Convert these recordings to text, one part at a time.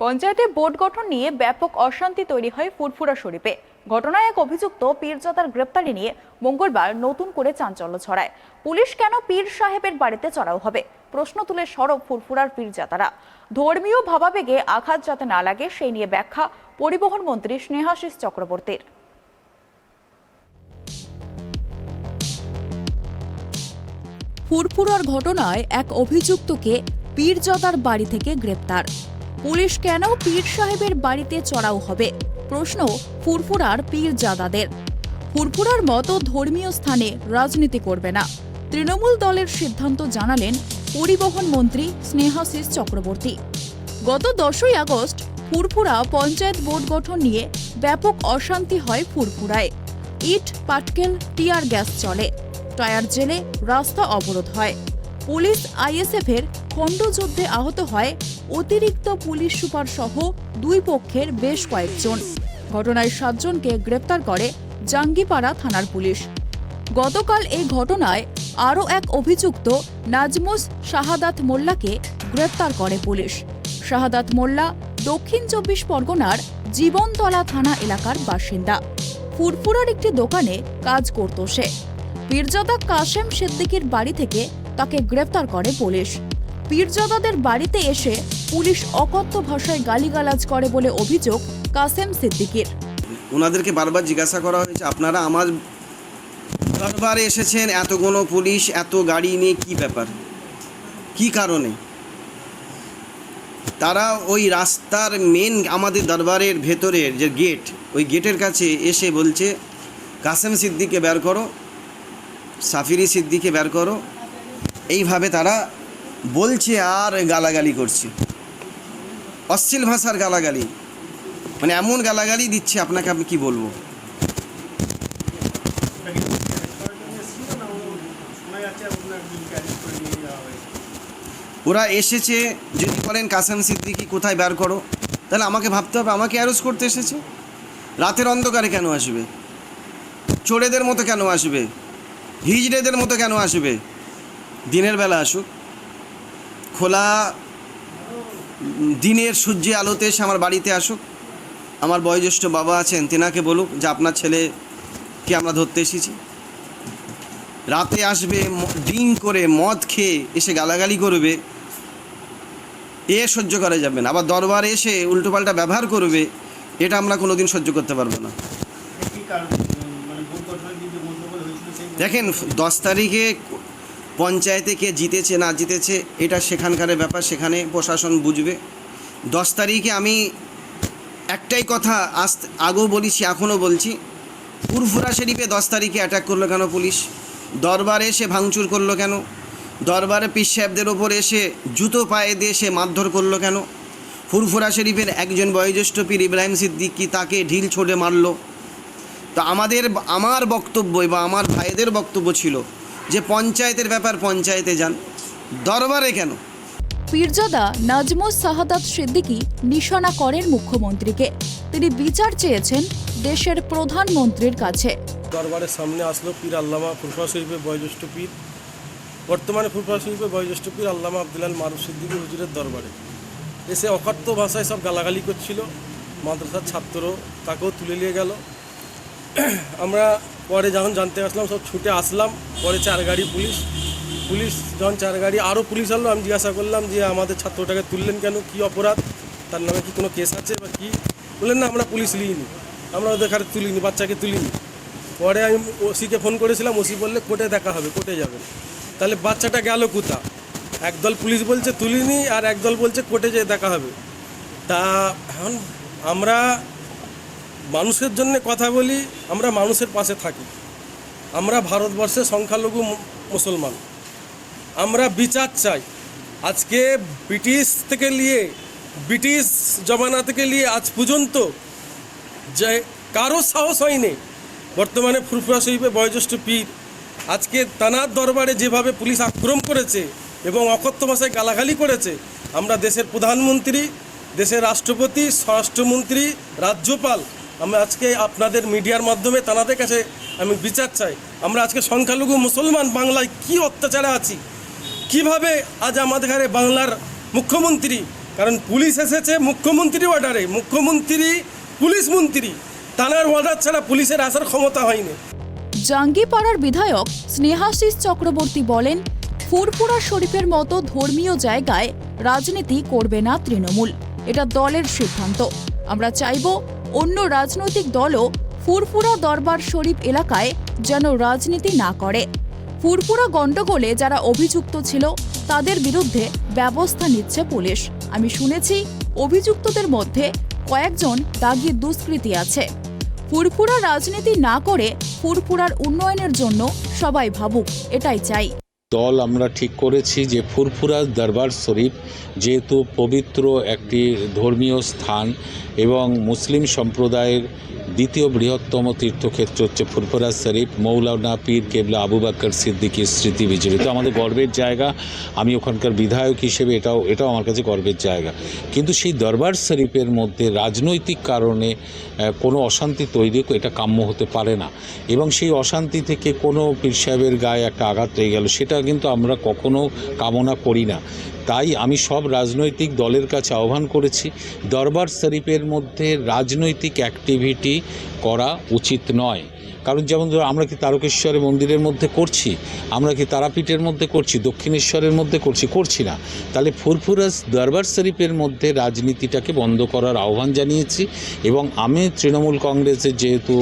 পঞ্চায়েতে বোর্ড গঠন নিয়ে ব্যাপক অশান্তি তৈরি হয় ফুরফুরা শরীফে। ঘটনায় এক অভিযুক্ত পীরজাদার গ্রেপ্তারি নিয়ে মঙ্গলবার নতুন করে চাঞ্চল্য ছড়ায়। পুলিশ কেন পীর সাহেবের বাড়িতে চড়াও হবে, প্রশ্ন তুলে সরব ফুরফুরার পীরজাদারা। ধর্মীয় ভাবাবেগে আঘাত যাতে না লাগে সেই নিয়ে ব্যাখ্যা পরিবহন মন্ত্রী স্নেহাশিস চক্রবর্তীর। ফুরফুরার ঘটনায় এক অভিযুক্তকে পীরজাদার বাড়ি থেকে গ্রেপ্তার। পুলিশ কেন পীর সাহেবের বাড়িতে চড়াও হবে, প্রশ্ন ফুরফুরার পীরজাদাদের। ফুরফুরার মতো ধর্মীয় স্থানে রাজনীতি করবে না, তৃণমূল দলের সিদ্ধান্ত জানালেন পরিবহন মন্ত্রী স্নেহাশিস চক্রবর্তী। গত 10ই আগস্ট ফুরফুরা পঞ্চায়েত বোর্ড গঠন নিয়ে ব্যাপক অশান্তি হয় ফুরফুরায়। ইট পাটকেল টিয়ার গ্যাস চলে, টায়ার জেলে রাস্তা অবরোধ হয়। পুলিশ আইএসএফ এর খণ্ডযুদ্ধে আহত হয় অতিরিক্ত পুলিশ সুপার সহ দুই পক্ষের বেশ কয়েকজন। ঘটনায় 7 জনকে গ্রেপ্তার করে জাঙ্গিপাড়া থানার পুলিশ। গতকাল এই ঘটনায় আরও এক অভিযুক্ত নাজমুস শাহাদাত মোল্লাকে গ্রেপ্তার করে পুলিশ। শাহাদাত মোল্লা দক্ষিণ 24 পরগনার জীবনতলা থানা এলাকার বাসিন্দা। ফুরফুরার একটি দোকানে কাজ করত সে। পীরজাদা কাশেম সিদ্দিকীর বাড়ি থেকে তাকে গ্রেপ্তার করে পুলিশ। পীরজাদাদের বাড়িতে এসে পুলিশ অকথ্য ভাষায় গালিগালাজ করে বলে অভিযোগ কাশেম সিদ্দিকীর। ওনাদেরকে বারবার জিজ্ঞাসা করা হয়েছে, আপনারা আমার দরবারে এসেছেন, এতগুলো পুলিশ, এত গাড়ি নিয়ে কি ব্যাপার, কি কারণে? তারা ওই রাস্তার মেন আমাদের দরবারের ভেতরের যে গেট, ওই গেটের কাছে এসে বলছে কাশেম সিদ্দিককে বের করো, সাফিরি সিদ্দিককে বের করো, এইভাবে তারা বলছে আর গালাগালি করছে, অশ্লীল ভাষার গালাগালি, মানে এমন গালাগালি দিচ্ছে আপনাকে আমি কি বলবো। ওরা এসেছে, যদি বলেন কাশেম সিদ্দিকী কোথায় বের করো, তাহলে আমাকে ভাবতে হবে আমাকে অ্যারেস্ট করতে এসেছে। রাতের অন্ধকারে কেন আসবে? চোরেদের মতো কেন আসবে? হিজড়েদের মতো কেন আসবে? দিনের বেলা আসুক, খোলা দিনের সূর্যে আলোতে এসে আমার বাড়িতে আসুক। আমার বয়োজ্যেষ্ঠ বাবা আছেন, তেনাকে বলুক যে আপনার ছেলেকে আমরা ধরতে এসেছি। রাতে আসবে, ড্রিঙ্ক করে মদ খেয়ে এসে গালাগালি করবে, এ সহ্য করা যাবে না। আবার দরবারে এসে উল্টোপাল্টা ব্যবহার করবে, এটা আমরা কোনোদিন সহ্য করতে পারবো না। দেখেন, 10 তারিখে পঞ্চায়েতে কে জিতেছে না জিতেছে এটা সেখানকার ব্যাপার, সেখানে প্রশাসন বুঝবে। 10 তারিখে আমি একটাই কথা আগেও বলেছি, এখনও বলছি, ফুরফুরা শরীফে 10 তারিখে অ্যাটাক করলো কেন পুলিশ? দরবারে এসে ভাঙচুর করলো কেন? দরবারে পীর সাহেবদের ওপর এসে জুতো পায়ে দিয়ে সে মারধর করলো কেন? ফুরফুরা শরীফের একজন বয়োজ্যেষ্ঠ পীর ইব্রাহিম সিদ্দিকী, তাকে ঢিল ছুঁড়ে মারলো। তো আমার বক্তব্য বা আমার ভাইদের বক্তব্য ছিল যে পঞ্চায়েতের ব্যাপার পঞ্চায়েতে যান, দরবারে কেন? পীরজাদা নাজমুস শাহাদাত সিদ্দিকী নিশানা করেন মুখ্যমন্ত্রীকে। তিনি বিচার চেয়েছেন দেশের প্রধানমন্ত্রীর কাছে। দরবারের সামনে আসলো পীর আল্লামা ফুরফুরা শরীফের বয়োজ্যেষ্ঠ পীর, বর্তমানে ফুরফুরা শরীফের বয়োজ্যেষ্ঠ পীর আল্লামা আব্দুল মারুফ সিদ্দিকী হুজুরের দরবারে এসে অকথ্য ভাষায় সব গালাগালি করছিল। মাদ্রাসার ছাত্র তাকেও তুলে নিয়ে গেল। আমরা পরে যখন জানতে আসলাম সব ছুটে আসলাম। পরে 4 গাড়ি পুলিশ যখন 4 গাড়ি আরও পুলিশ আনলো, আমি জিজ্ঞাসা করলাম যে আমাদের ছাত্রটাকে তুললেন কেন, কি অপরাধ, তার নামে কি কোনো কেস আছে বা কী? বললেন না, আমরা পুলিশ নিইনি, আমরা ওদের ঘরে তুলিনি, বাচ্চাকে তুলিনি। পরে আমি ওসিকে ফোন করেছিলাম, ওসি বললে কোর্টে দেখা হবে, কোর্টে যাবেন। তাহলে বাচ্চাটা গেল কোথা? একদল পুলিশ বলছে তুলিনি, আর একদল বলছে কোর্টে যেয়ে দেখা হবে। তা এখন আমরা মানুষের জন্য কথা বলি, আমরা মানুষের পাশে থাকি। আমরা ভারতবর্ষের সংখ্যালঘু মুসলমান, আমরা বিচার চাই। আজকে ব্রিটিশ জমানা থেকে নিয়ে আজ পর্যন্ত যে কারো সাহস হয়নি। বর্তমানে ফুরফুরা শরীফে বয়োজ্যেষ্ঠ পীর, আজকে তানার দরবারে যেভাবে পুলিশ আক্রমণ করেছে এবং অকথ্য ভাষায় গালাগালি করেছে, আমরা দেশের প্রধানমন্ত্রী, দেশের রাষ্ট্রপতি, স্বরাষ্ট্রমন্ত্রী, রাজ্যপাল, আমি আজকে আপনাদের মিডিয়ার মাধ্যমে তাদের কাছে আমি বিচার চাই। আমরা আজকে সংখ্যালঘু মুসলমান বাংলায় কি অত্যাচারে আছি, কিভাবে আজ আমাদের ঘরে বাংলার মুখ্যমন্ত্রী কারণ পুলিশ এসেছে মুখ্যমন্ত্রী অর্ডারে, মুখ্যমন্ত্রী পুলিশ মন্ত্রী তানার অর্ডার ছাড়া পুলিশের আসার ক্ষমতা হয়নি। জাঙ্গিপাড়ার বিধায়ক স্নেহাশিস চক্রবর্তী বলেন, ফুরফুরা শরীফের মতো ধর্মীয় জায়গায় রাজনীতি করবে না তৃণমূল। এটা দলের সিদ্ধান্ত। আমরা চাইব অন্য রাজনৈতিক দলও ফুরফুরা দরবার শরীফ এলাকায় যেন রাজনীতি না করে। ফুরফুরা গণ্ডগোলে যারা অভিযুক্ত ছিল তাদের বিরুদ্ধে ব্যবস্থা নিচ্ছে পুলিশ। আমি শুনেছি অভিযুক্তদের মধ্যে কয়েকজন দাগি দুষ্কৃতী আছে। ফুরফুরা রাজনীতি না করে ফুরফুরার উন্নয়নের জন্য সবাই ভাবুক, এটাই চাই। দল আমরা ঠিক করেছি যে ফুরফুরা দরবার শরীফ যেহেতু পবিত্র একটি ধর্মীয় স্থান এবং মুসলিম সম্প্রদায়ের দ্বিতীয় বৃহত্তম তীর্থক্ষেত্র হচ্ছে ফুরফুরা শরীফ, মৌলানা পীর কেবলা আবু বকর সিদ্দিকীর স্মৃতি বিজড়িত আমাদের গর্বের জায়গা। আমি ওখানকার বিধায়ক হিসেবে এটাও আমার কাছে গর্বের জায়গা। কিন্তু সেই দরবার শরীফের মধ্যে রাজনৈতিক কারণে কোনো অশান্তি তৈরি এটা কাম্য হতে পারে না, এবং সেই অশান্তি থেকে কোনো পীর সাহেবের গায়ে একটা আঘাত হয়ে গেল সেটা কিন্তু আমরা কখনো কামনা করি না। তাই আমি সব রাজনৈতিক দলের কাছে আহ্বান করেছি, দরবার শরীফের মধ্যে রাজনৈতিক অ্যাক্টিভিটি করা উচিত নয়। কারণ যেমন ধরো আমরা কি তারকেশ্বরের মন্দিরের মধ্যে করছি, আমরা কি তারাপীঠের মধ্যে করছি, দক্ষিণেশ্বরের মধ্যে করছি না। তাহলে ফুরফুরা দরবার শরীফের মধ্যে রাজনীতিটাকে বন্ধ করার আহ্বান জানিয়েছি। এবং আমি তৃণমূল কংগ্রেসের যেহেতু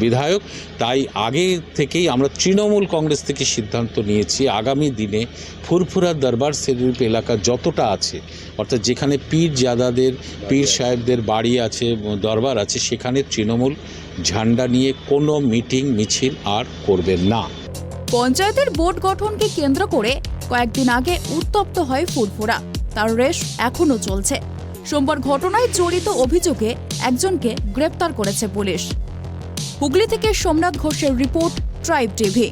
বিধায়ক, তাই আগে থেকেই আমরা তৃণমূল কংগ্রেস থেকে সিদ্ধান্ত নিয়েছি আগামী দিনে ফুরফুরা দরবার শরীফ এলাকা যতটা আছে, অর্থাৎ যেখানে পীর জাদাদের পীর সাহেবদের বাড়ি আছে, দরবার আছে, সেখানে তৃণমূল ঝান্ডা নিয়ে কোনো মিটিং মিছিল আর করবেন না। পঞ্চায়েতের বোর্ড গঠনকে কেন্দ্র করে কয়েকদিন আগে উত্তপ্ত হয় ফুরফুরা। তার রেশ এখনো চলছে। সোমবার ঘটনায় জড়িত অভিযোগে একজনকে গ্রেপ্তার করেছে পুলিশ। হুগলি থেকে সোমনাথ ঘোষের রিপোর্ট, ট্রাইব টিভি।